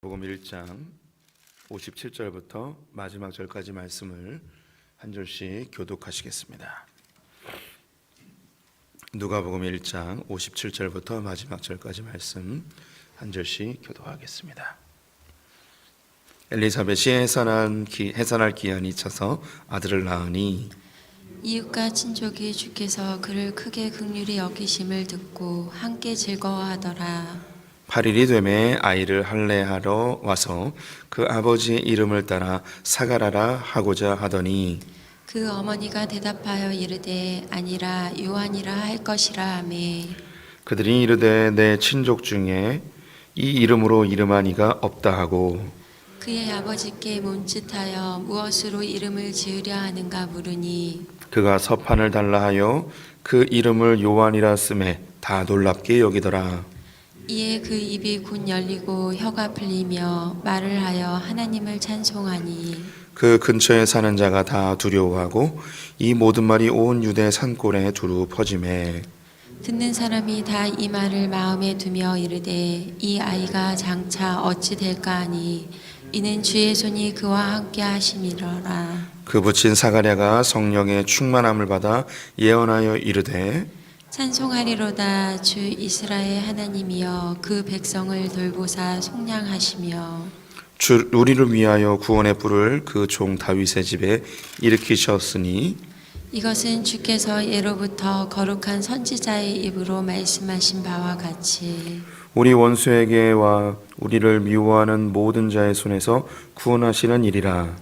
복음 1장 57절부터 마지막 절까지 말씀을 한 절씩 교독하시겠습니다. 누가복음 1장 57절부터 마지막 절까지 말씀 한 절씩 교독하겠습니다. 엘리사벳이 해산할 기한이 차서 아들을 낳으니 이웃과 친족이 주께서 그를 크게 긍휼히 여기심을 듣고 함께 즐거워하더라. 8일이 되매 아이를 할례하러 와서 그 아버지의 이름을 따라 사가라라 하고자 하더니 그 어머니가 대답하여 이르되 아니라 요한이라 할 것이라 하매 그들이 이르되 내 친족 중에 이 이름으로 이름한 이가 없다 하고 그의 아버지께 몬짓하여 무엇으로 이름을 지으려 하는가 물으니 그가 서판을 달라 하여 그 이름을 요한이라 쓰매 다 놀랍게 여기더라. 이에 그 입이 곧 열리고 혀가 풀리며 말을 하여 하나님을 찬송하니 그 근처에 사는 자가 다 두려워하고 이 모든 말이 온 유대 산골에 두루 퍼지매 듣는 사람이 다 이 말을 마음에 두며 이르되 이 아이가 장차 어찌 될까 하니 이는 주의 손이 그와 함께 하심이로라. 그 붙인 사가랴가 성령의 충만함을 받아 예언하여 이르되 찬송하리로다. 주 이스라엘 하나님이여 그 백성을 돌보사 속량하시며 주 우리를 위하여 구원의 뿔을 그 종 다윗의 집에 일으키셨으니 이것은 주께서 예로부터 거룩한 선지자의 입으로 말씀하신 바와 같이 우리 원수에게와 우리를 미워하는 모든 자의 손에서 구원하시는 일이라.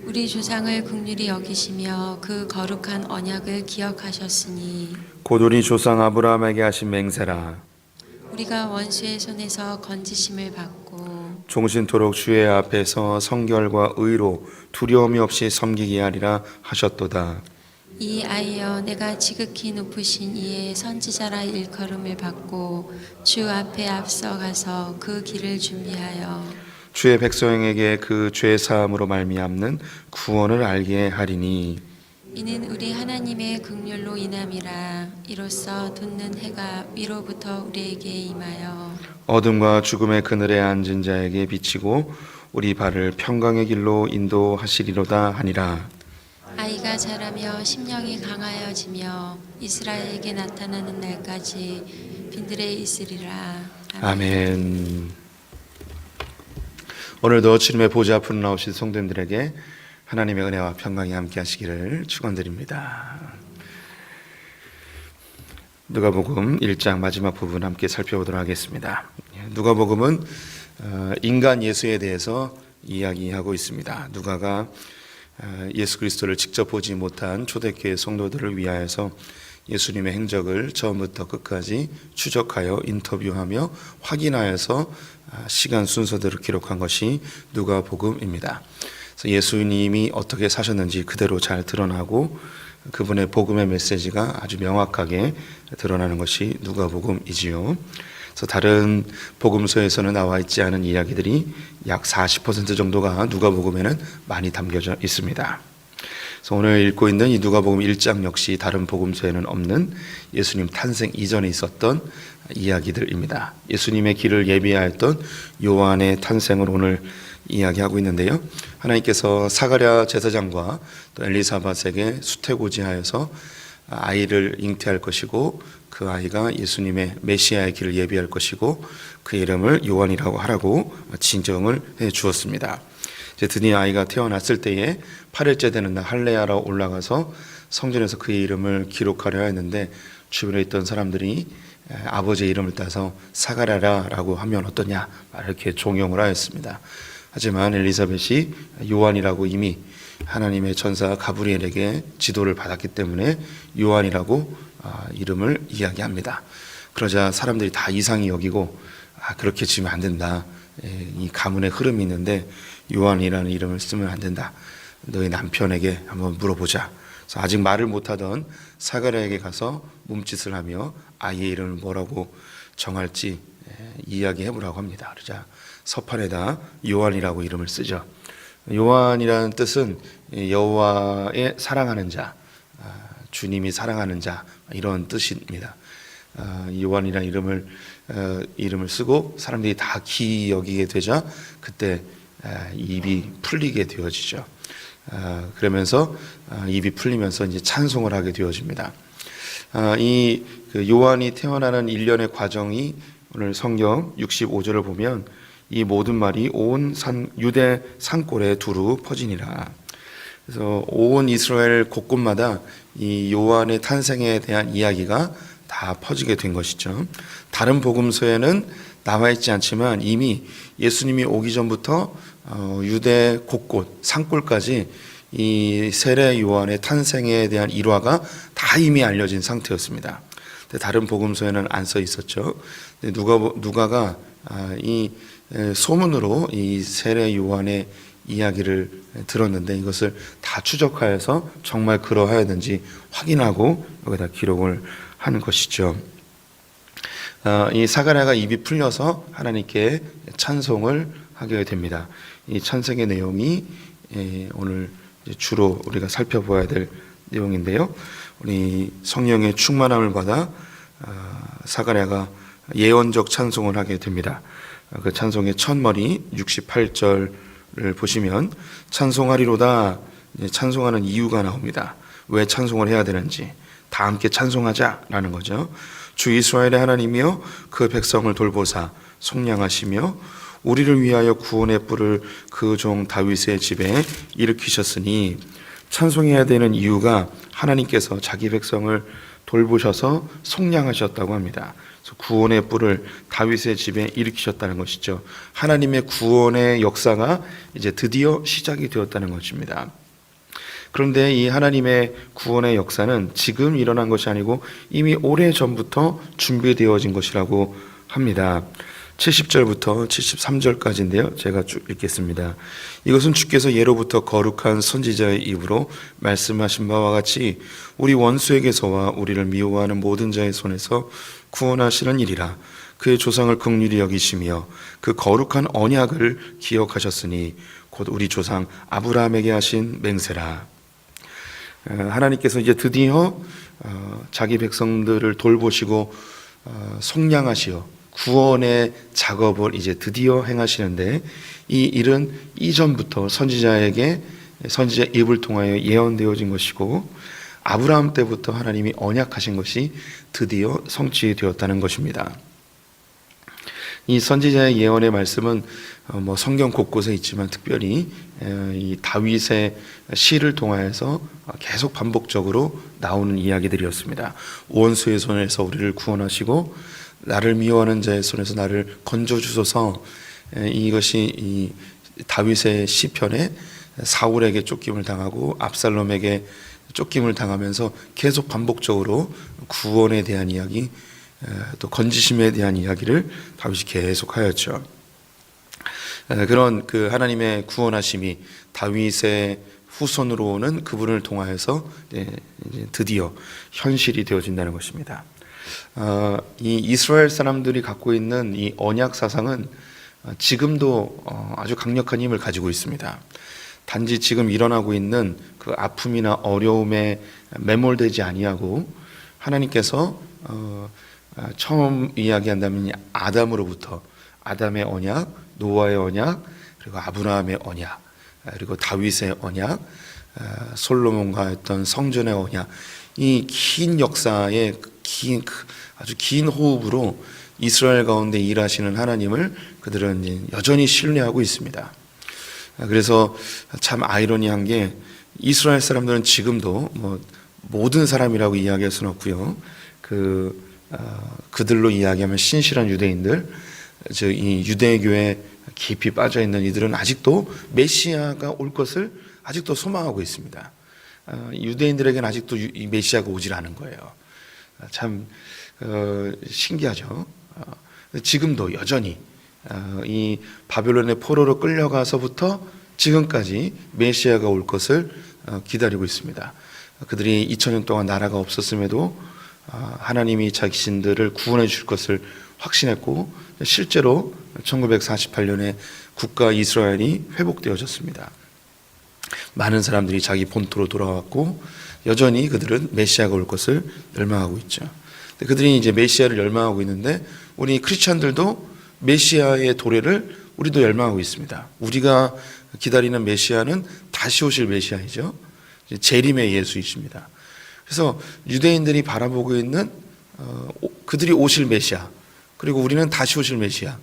우리 조상을 긍휼히 여기시며 그 거룩한 언약을 기억하셨으니 곧 우리 조상 아브라함에게 하신 맹세라. 우리가 원수의 손에서 건지심을 받고 종신토록 주의 앞에서 성결과 의로 두려움이 없이 섬기게 하리라 하셨도다. 이 아이여 내가 지극히 높으신 이의 선지자라 일컬음을 받고 주 앞에 앞서가서 그 길을 준비하여 주의 백성에게 그 죄 사함으로 말미암는 구원을 알게 하리니 이는 우리 하나님의 긍휼로 인함이라. 이로써 돋는 해가 위로부터 우리에게 임하여 어둠과 죽음의 그늘에 앉은 자에게 비치고 우리 발을 평강의 길로 인도하시리로다 하니라. 아이가 자라며 심령이 강하여지며 이스라엘에게 나타나는 날까지 빈들에 있으리라. 아멘. 오늘도 주님의 보좌 앞으로 나오신 성도님들에게 하나님의 은혜와 평강이 함께 하시기를 축원드립니다. 누가복음 1장 마지막 부분 함께 살펴보도록 하겠습니다. 누가복음은 인간 예수에 대해서 이야기하고 있습니다. 누가가 예수 그리스도를 직접 보지 못한 초대교회 성도들을 위하여서 예수님의 행적을 처음부터 끝까지 추적하여 인터뷰하며 확인하여서 시간 순서대로 기록한 것이 누가복음입니다. 그래서 예수님이 어떻게 사셨는지 그대로 잘 드러나고 그분의 복음의 메시지가 아주 명확하게 드러나는 것이 누가복음이지요. 그래서 다른 복음서에서는 나와 있지 않은 이야기들이 약 40% 정도가 누가복음에는 많이 담겨져 있습니다. 그래서 오늘 읽고 있는 이 누가복음 1장 역시 다른 복음서에는 없는 예수님 탄생 이전에 있었던 이야기들입니다. 예수님의 길을 예비하였던 요한의 탄생을 오늘 이야기하고 있는데요. 하나님께서 사가랴 제사장과 또 엘리사벳에게 수태고지하여서 아이를 잉태할 것이고 그 아이가 예수님의 메시아의 길을 예비할 것이고 그 이름을 요한이라고 하라고 진정을 해 주었습니다. 이제 드디어 아이가 태어났을 때에 8일째 되는 날 할례하러 올라가서 성전에서 그의 이름을 기록하려 했는데 주변에 있던 사람들이 아버지의 이름을 따서 사가랴라고 하면 어떠냐 이렇게 종용을 하였습니다. 하지만 엘리사벳이 요한이라고 이미 하나님의 전사 가브리엘에게 지도를 받았기 때문에 요한이라고 이름을 이야기합니다. 그러자 사람들이 다 이상히 여기고 그렇게 지으면 안 된다. 이 가문의 흐름이 있는데 요한이라는 이름을 쓰면 안 된다. 너희 남편에게 한번 물어보자. 그래서 아직 말을 못하던 사가랴에게 가서 몸짓을 하며 아이의 이름을 뭐라고 정할지 이야기해보라고 합니다. 그러자 서판에다 요한이라고 이름을 쓰죠. 요한이라는 뜻은 여호와의 사랑하는 자, 주님이 사랑하는 자 이런 뜻입니다. 요한이라는 이름을 이름을 쓰고 사람들이 다 기이 여기게 되자 그때 입이 풀리게 되어지죠. 그러면서 입이 풀리면서 이제 찬송을 하게 되어집니다. 이 요한이 태어나는 일련의 과정이 오늘 성경 65절을 보면 이 모든 말이 온 유대 산골에 두루 퍼지니라. 그래서 온 이스라엘 곳곳마다 이 요한의 탄생에 대한 이야기가 다 퍼지게 된 것이죠. 다른 복음서에는 나와 있지 않지만 이미 예수님이 오기 전부터 유대 곳곳 산골까지 이 세례 요한의 탄생에 대한 일화가 다 이미 알려진 상태였습니다. 다른 복음서에는 안 써 있었죠. 누가가 이 소문으로 이 세례 요한의 이야기를 들었는데 이것을 다 추적하여서 정말 그러하였는지 확인하고 여기다 기록을 하는 것이죠. 이 사가랴가 입이 풀려서 하나님께 찬송을 하게 됩니다. 이 찬송의 내용이 오늘 주로 우리가 살펴봐야 될 내용인데요. 우리 성령의 충만함을 받아 사가랴가 예언적 찬송을 하게 됩니다. 그 찬송의 첫머리 68절을 보시면 찬송하리로다, 찬송하는 이유가 나옵니다. 왜 찬송을 해야 되는지 다 함께 찬송하자라는 거죠. 주 이스라엘의 하나님이여 그 백성을 돌보사 속량하시며 우리를 위하여 구원의 뿔을 그 종 다윗의 집에 일으키셨으니, 찬송해야 되는 이유가 하나님께서 자기 백성을 돌보셔서 속량하셨다고 합니다. 그래서 구원의 뿔을 다윗의 집에 일으키셨다는 것이죠. 하나님의 구원의 역사가 이제 드디어 시작이 되었다는 것입니다. 그런데 이 하나님의 구원의 역사는 지금 일어난 것이 아니고 이미 오래전부터 준비되어진 것이라고 합니다. 70절부터 73절까지인데요. 제가 쭉 읽겠습니다. 이것은 주께서 예로부터 거룩한 선지자의 입으로 말씀하신 바와 같이 우리 원수에게서와 우리를 미워하는 모든 자의 손에서 구원하시는 일이라. 그의 조상을 긍휼히 여기시며 그 거룩한 언약을 기억하셨으니 곧 우리 조상 아브라함에게 하신 맹세라. 하나님께서 이제 드디어 자기 백성들을 돌보시고 속량하시어 구원의 작업을 이제 드디어 행하시는데, 이 일은 이전부터 선지자의 입을 통하여 예언되어진 것이고 아브라함 때부터 하나님이 언약하신 것이 드디어 성취되었다는 것입니다. 이 선지자의 예언의 말씀은 성경 곳곳에 있지만 특별히 이 다윗의 시를 통하여서 계속 반복적으로 나오는 이야기들이었습니다. 원수의 손에서 우리를 구원하시고 나를 미워하는 자의 손에서 나를 건져주소서. 이것이 이 다윗의 시편에 사울에게 쫓김을 당하고 압살롬에게 쫓김을 당하면서 계속 반복적으로 구원에 대한 이야기, 또 건지심에 대한 이야기를 다윗이 계속하였죠. 그런 그 하나님의 구원하심이 다윗의 후손으로 오는 그분을 통하여서 드디어 현실이 되어진다는 것입니다. 이 이스라엘 사람들이 갖고 있는 이 언약 사상은 지금도 아주 강력한 힘을 가지고 있습니다. 단지 지금 일어나고 있는 그 아픔이나 어려움에 매몰되지 아니하고 하나님께서 처음 이야기한다면 아담으로부터 아담의 언약, 노아의 언약, 그리고 아브라함의 언약, 그리고 다윗의 언약, 솔로몬과 했던 성전의 언약, 이 긴 역사의 아주 긴 호흡으로 이스라엘 가운데 일하시는 하나님을 그들은 여전히 신뢰하고 있습니다. 그래서 참 아이러니한 게 이스라엘 사람들은 지금도 모든 사람이라고 이야기할 수는 없고요. 그들로 이야기하면 신실한 유대인들, 즉 이 유대교에 깊이 빠져 있는 이들은 아직도 메시아가 올 것을 아직도 소망하고 있습니다. 유대인들에게는 아직도 이 메시아가 오질 않은 거예요. 참 신기하죠. 지금도 여전히 이 바벨론의 포로로 끌려가서부터 지금까지 메시아가 올 것을 기다리고 있습니다. 그들이 2000년 동안 나라가 없었음에도 하나님이 자신들을 구원해 줄 것을 확신했고 실제로 1948년에 국가 이스라엘이 회복되어졌습니다. 많은 사람들이 자기 본토로 돌아왔고 여전히 그들은 메시아가 올 것을 열망하고 있죠. 그들이 이제 메시아를 열망하고 있는데 우리 크리스천들도 메시아의 도래를 우리도 열망하고 있습니다. 우리가 기다리는 메시아는 다시 오실 메시아이죠. 재림의 예수이십니다. 그래서 유대인들이 바라보고 있는 그들이 오실 메시아, 그리고 우리는 다시 오실 메시아,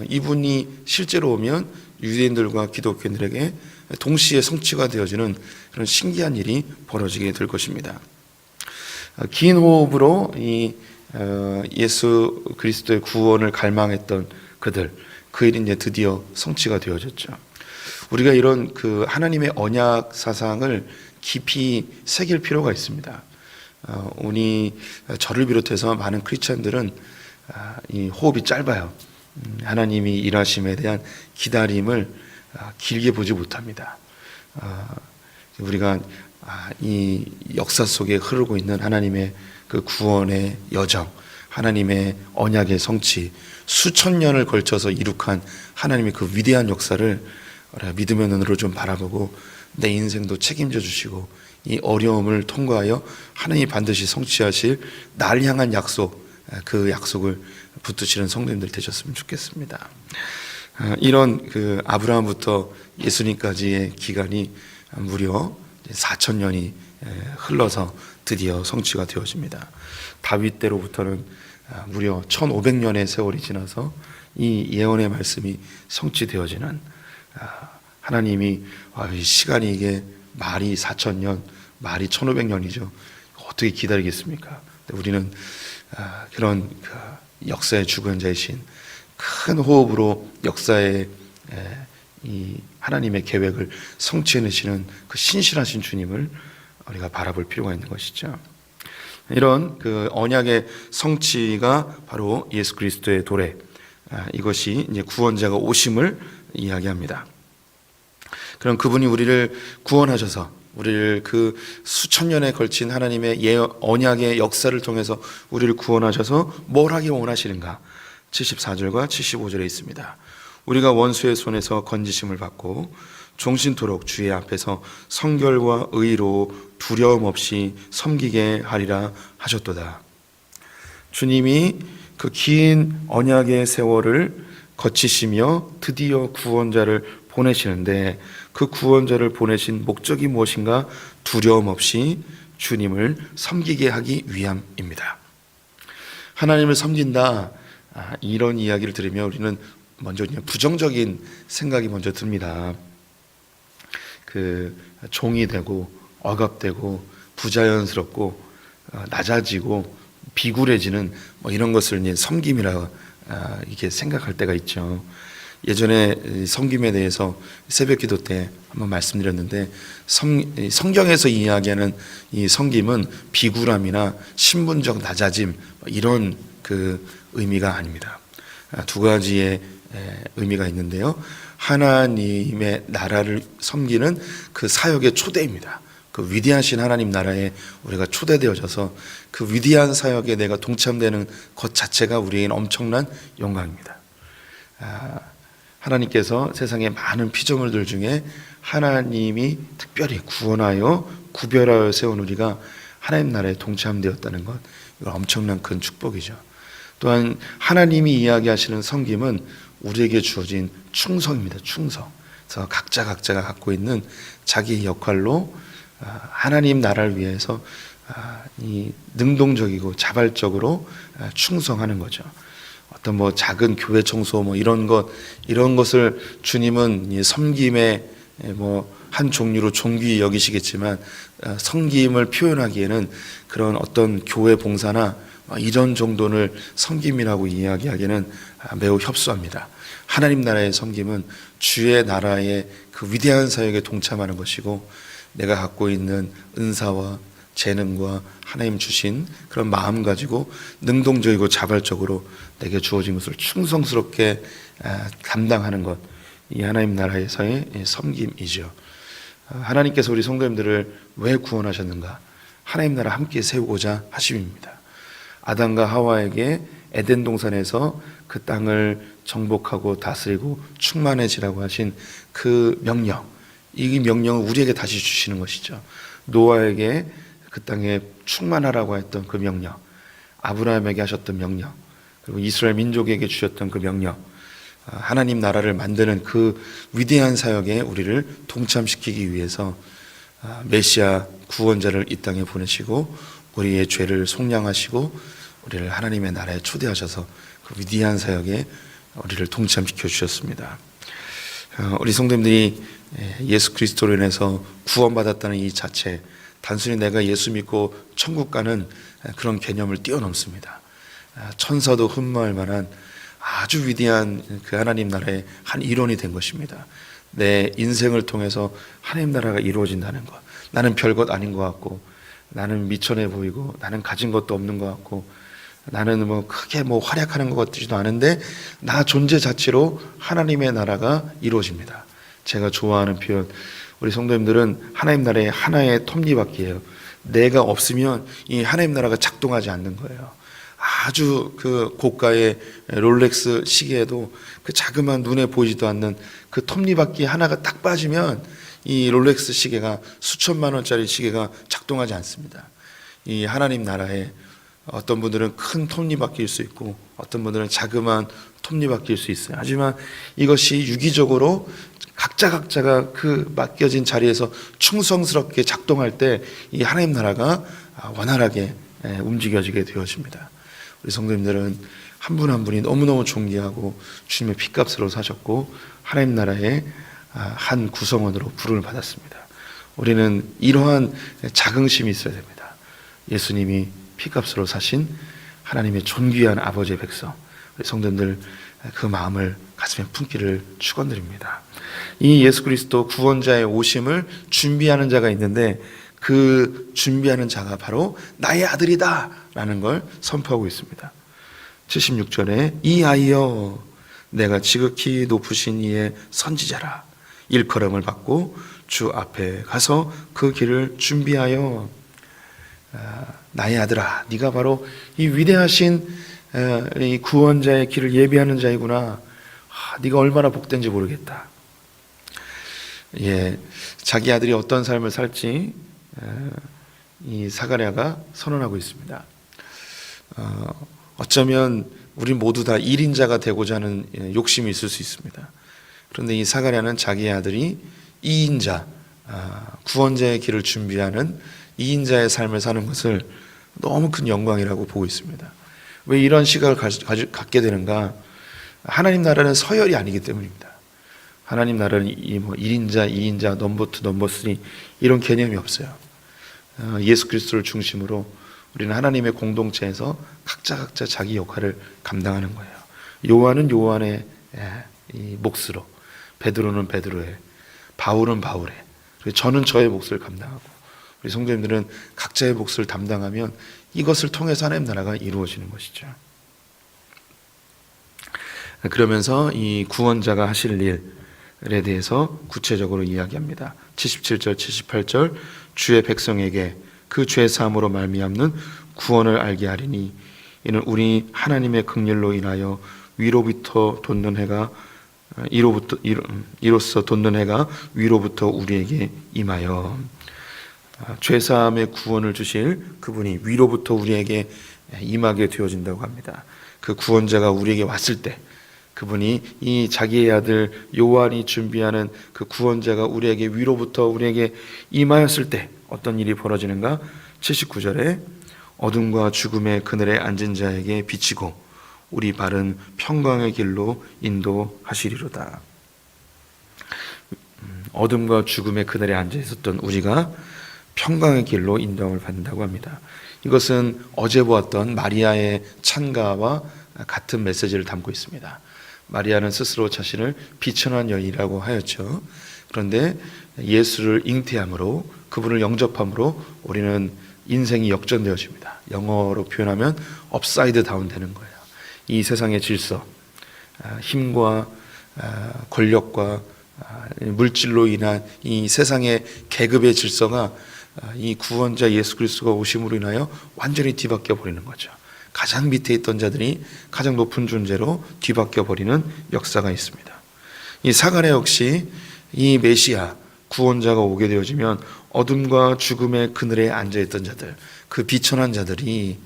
이분이 실제로 오면 유대인들과 기독교인들에게 동시에 성취가 되어지는 그런 신기한 일이 벌어지게 될 것입니다. 긴 호흡으로 이 예수 그리스도의 구원을 갈망했던 그 일이 이제 드디어 성취가 되어졌죠. 우리가 이런 그 하나님의 언약 사상을 깊이 새길 필요가 있습니다. 우리 저를 비롯해서 많은 크리스천들은 이 호흡이 짧아요. 하나님이 일하심에 대한 기다림을 길게 보지 못합니다. 우리가 이 역사 속에 흐르고 있는 하나님의 그 구원의 여정, 하나님의 언약의 성취, 수천 년을 걸쳐서 이룩한 하나님의 그 위대한 역사를 믿음의 눈으로 좀 바라보고 내 인생도 책임져 주시고 이 어려움을 통과하여 하나님이 반드시 성취하실 날 향한 약속, 그 약속을 붙드시는 성도님들 되셨으면 좋겠습니다. 이런 그 아브라함부터 예수님까지의 기간이 무려 4,000년이 흘러서 드디어 성취가 되어집니다. 다윗 때로부터는 무려 1,500년의 세월이 지나서 이 예언의 말씀이 성취되어지는, 하나님이 시간이 이게 말이 4,000년, 말이 1,500년이죠. 어떻게 기다리겠습니까? 우리는 그런 역사의 주관자이신 큰 호흡으로 역사의 이 하나님의 계획을 성취해내시는 그 신실하신 주님을 우리가 바라볼 필요가 있는 것이죠. 이런 그 언약의 성취가 바로 예수 그리스도의 도래, 이것이 이제 구원자가 오심을 이야기합니다. 그럼 그분이 우리를 구원하셔서 우리를 그 수천 년에 걸친 하나님의 언약의 역사를 통해서 우리를 구원하셔서 뭘 하기 원하시는가? 74절과 75절에 있습니다. 우리가 원수의 손에서 건지심을 받고 종신토록 주의 앞에서 성결과 의로 두려움 없이 섬기게 하리라 하셨도다. 주님이 그 긴 언약의 세월을 거치시며 드디어 구원자를 보내시는데, 그 구원자를 보내신 목적이 무엇인가? 두려움 없이 주님을 섬기게 하기 위함입니다. 하나님을 섬긴다, 이런 이야기를 들으면 우리는 먼저 그냥 부정적인 생각이 먼저 듭니다. 그 종이 되고 억압되고 부자연스럽고 낮아지고 비굴해지는 이런 것을 이제 섬김이라 이렇게 생각할 때가 있죠. 예전에 섬김에 대해서 새벽기도 때 한번 말씀드렸는데, 성경에서 이야기하는 이 섬김은 비굴함이나 신분적 낮아짐 이런 그 의미가 아닙니다. 두 가지의 의미가 있는데요. 하나님의 나라를 섬기는 그 사역의 초대입니다. 그 위대하신 하나님 나라에 우리가 초대되어져서 그 위대한 사역에 내가 동참되는 것 자체가 우리에게는 엄청난 영광입니다. 하나님께서 세상의 많은 피조물들 중에 하나님이 특별히 구원하여 구별하여 세운 우리가 하나님 나라에 동참되었다는 것, 이건 엄청난 큰 축복이죠. 또한 하나님이 이야기하시는 섬김은 우리에게 주어진 충성입니다. 충성. 그래서 각자가 갖고 있는 자기의 역할로 하나님 나라를 위해서 이 능동적이고 자발적으로 충성하는 거죠. 어떤 작은 교회 청소 이런 것을 주님은 섬김의 한 종류로 존귀히 여기시겠지만, 섬김을 표현하기에는 그런 어떤 교회 봉사나 이런 정도를 섬김이라고 이야기하기에는 매우 협소합니다. 하나님 나라의 섬김은 주의 나라의 그 위대한 사역에 동참하는 것이고, 내가 갖고 있는 은사와 재능과 하나님 주신 그런 마음 가지고 능동적이고 자발적으로 내게 주어진 것을 충성스럽게 감당하는 것, 이 하나님 나라에서의 섬김이죠. 하나님께서 우리 성도님들을 왜 구원하셨는가? 하나님 나라 함께 세우고자 하심입니다. 아담과 하와에게 에덴 동산에서 그 땅을 정복하고 다스리고 충만해지라고 하신 그 명령, 이 명령을 우리에게 다시 주시는 것이죠. 노아에게 그 땅에 충만하라고 했던 그 명령, 아브라함에게 하셨던 명령, 그리고 이스라엘 민족에게 주셨던 그 명령, 하나님 나라를 만드는 그 위대한 사역에 우리를 동참시키기 위해서 메시아 구원자를 이 땅에 보내시고 우리의 죄를 속량하시고 우리를 하나님의 나라에 초대하셔서 그 위대한 사역에 우리를 동참시켜 주셨습니다. 우리 성도님들이 예수 그리스도로 인해서 구원받았다는 이 자체, 단순히 내가 예수 믿고 천국 가는 그런 개념을 뛰어넘습니다. 천사도 흠모할 만한 아주 위대한 그 하나님 나라의 한 일원이 된 것입니다. 내 인생을 통해서 하나님 나라가 이루어진다는 것. 나는 별것 아닌 것 같고, 나는 미천해 보이고, 나는 가진 것도 없는 것 같고, 나는 크게 활약하는 것 같지도 않은데 나 존재 자체로 하나님의 나라가 이루어집니다. 제가 좋아하는 표현, 우리 성도님들은 하나님 나라의 하나의 톱니바퀴예요. 내가 없으면 이 하나님 나라가 작동하지 않는 거예요. 아주 그 고가의 롤렉스 시계에도 그 자그마한 눈에 보이지도 않는 그 톱니바퀴 하나가 딱 빠지면 이 롤렉스 시계가 수천만 원짜리 시계가 작동하지 않습니다. 이 하나님 나라에 어떤 분들은 큰 톱니바퀴일 수 있고 어떤 분들은 자그마한 톱니바퀴일 수 있어요. 하지만 이것이 유기적으로 각자가 그 맡겨진 자리에서 충성스럽게 작동할 때 이 하나님 나라가 원활하게 움직여지게 되어집니다. 우리 성도님들은 한 분 한 분이 너무너무 존귀하고 주님의 피값으로 사셨고 하나님 나라의 한 구성원으로 부름을 받았습니다. 우리는 이러한 자긍심이 있어야 됩니다. 예수님이 피값으로 사신 하나님의 존귀한 아버지의 백성, 우리 성도님들 그 마음을 가슴에 품기를 축원드립니다. 이 예수 그리스도 구원자의 오심을 준비하는 자가 있는데 그 준비하는 자가 바로 나의 아들이다 라는 걸 선포하고 있습니다. 76절에 이 아이여 내가 지극히 높으신 이의 선지자라. 일컬음을 받고 주 앞에 가서 그 길을 준비하여 나의 아들아 네가 바로 이 위대하신 이 구원자의 길을 예비하는 자이구나. 네가 얼마나 복된지 모르겠다. 자기 아들이 어떤 삶을 살지 이 사가랴가 선언하고 있습니다. 어쩌면 우리 모두 다 1인자가 되고자 하는 욕심이 있을 수 있습니다. 그런데 이 사가랴는 자기 아들이 2인자, 구원자의 길을 준비하는 2인자의 삶을 사는 것을 너무 큰 영광이라고 보고 있습니다. 왜 이런 시각을 갖게 되는가? 하나님 나라는 서열이 아니기 때문입니다. 하나님 나라는 1인자, 2인자, 넘버 2, 넘버 3 이런 개념이 없어요. 예수 그리스도를 중심으로 우리는 하나님의 공동체에서 각자 자기 역할을 감당하는 거예요. 요한은 요한의 이 몫으로, 베드로는 베드로의, 바울은 바울의, 저는 저의 몫을 감당하고 우리 성도님들은 각자의 몫을 담당하면 이것을 통해서 하나님 나라가 이루어지는 것이죠. 그러면서 이 구원자가 하실 일에 대해서 구체적으로 이야기합니다. 77절, 78절 주의 백성에게 그 죄사함으로 말미암는 구원을 알게 하리니 이는 우리 하나님의 긍휼로 인하여 이로써 돋는 해가 위로부터 우리에게 임하여 죄사함의 구원을 주실 그분이 위로부터 우리에게 임하게 되어진다고 합니다. 그 구원자가 우리에게 왔을 때 그분이 이 자기의 아들 요한이 준비하는 그 구원자가 우리에게 위로부터 우리에게 임하였을 때 어떤 일이 벌어지는가? 79절에 어둠과 죽음의 그늘에 앉은 자에게 비치고 우리 발은 평강의 길로 인도하시리로다. 어둠과 죽음의 그늘에 앉아 있었던 우리가 평강의 길로 인도함을 받는다고 합니다. 이것은 어제 보았던 마리아의 찬가와 같은 메시지를 담고 있습니다. 마리아는 스스로 자신을 비천한 여인이라고 하였죠. 그런데 예수를 잉태함으로 그분을 영접함으로 우리는 인생이 역전되어집니다. 영어로 표현하면 업사이드 다운 되는 거예요. 이 세상의 질서, 힘과 권력과 물질로 인한 이 세상의 계급의 질서가 이 구원자 예수 그리스도가 오심으로 인하여 완전히 뒤바뀌어 버리는 거죠. 가장 밑에 있던 자들이 가장 높은 존재로 뒤바뀌어 버리는 역사가 있습니다. 이 사가랴 역시 이 메시아 구원자가 오게 되어지면 어둠과 죽음의 그늘에 앉아있던 자들, 그 비천한 자들이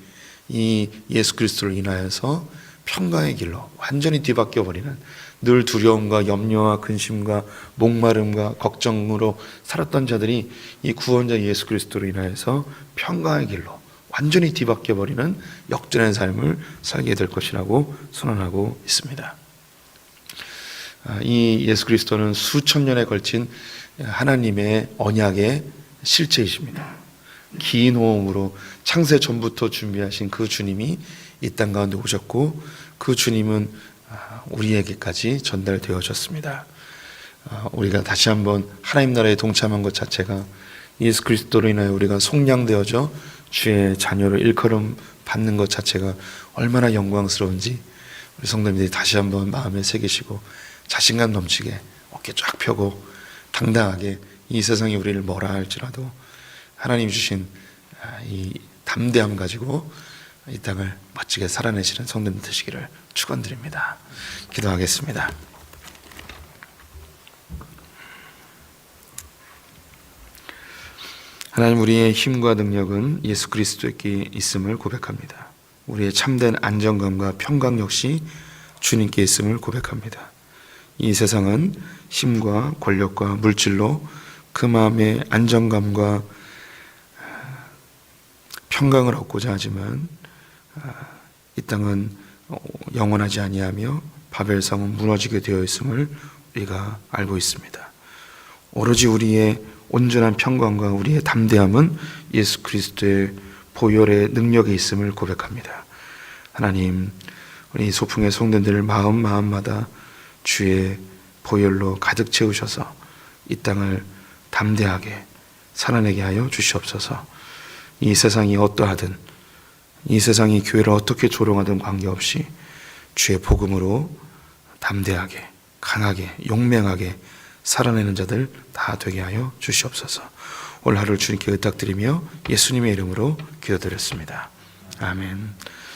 이 예수 그리스도를 인하여서 평강의 길로 완전히 뒤바뀌어 버리는, 늘 두려움과 염려와 근심과 목마름과 걱정으로 살았던 자들이 이 구원자 예수 그리스도로 인하여서 평강의 길로 완전히 뒤바뀌어 버리는 역전의 삶을 살게 될 것이라고 선언하고 있습니다. 이 예수 그리스도는 수천 년에 걸친 하나님의 언약의 실체이십니다. 긴 호흡으로 창세 전부터 준비하신 그 주님이 이 땅 가운데 오셨고, 그 주님은 우리에게까지 전달되어졌습니다. 우리가 다시 한번 하나님 나라에 동참한 것 자체가, 예수 그리스도로 인하여 우리가 속량되어져 주의 자녀를 일컬음 받는 것 자체가 얼마나 영광스러운지 우리 성도님들이 다시 한번 마음에 새기시고 자신감 넘치게 어깨 쫙 펴고 당당하게 이 세상이 우리를 뭐라 할지라도 하나님 주신 이 담대함 가지고 이 땅을 멋지게 살아내시는 성도님 되시기를 축원드립니다. 기도하겠습니다. 하나님, 우리의 힘과 능력은 예수 그리스도께 있음을 고백합니다. 우리의 참된 안정감과 평강 역시 주님께 있음을 고백합니다. 이 세상은 힘과 권력과 물질로 그 마음의 안정감과 평강을 얻고자 하지만 이 땅은 영원하지 아니하며 바벨성은 무너지게 되어 있음을 우리가 알고 있습니다. 오로지 우리의 온전한 평강과 우리의 담대함은 예수 그리스도의 보혈의 능력에 있음을 고백합니다. 하나님, 우리 소풍의 성도들을 마음마다 주의 보혈로 가득 채우셔서 이 땅을 담대하게 살아내게 하여 주시옵소서. 이 세상이 어떠하든, 이 세상이 교회를 어떻게 조롱하든 관계없이 주의 복음으로 담대하게, 강하게, 용맹하게 살아내는 자들 다 되게 하여 주시옵소서. 올 하루를 주님께 의탁드리며 예수님의 이름으로 기도드렸습니다. 아멘.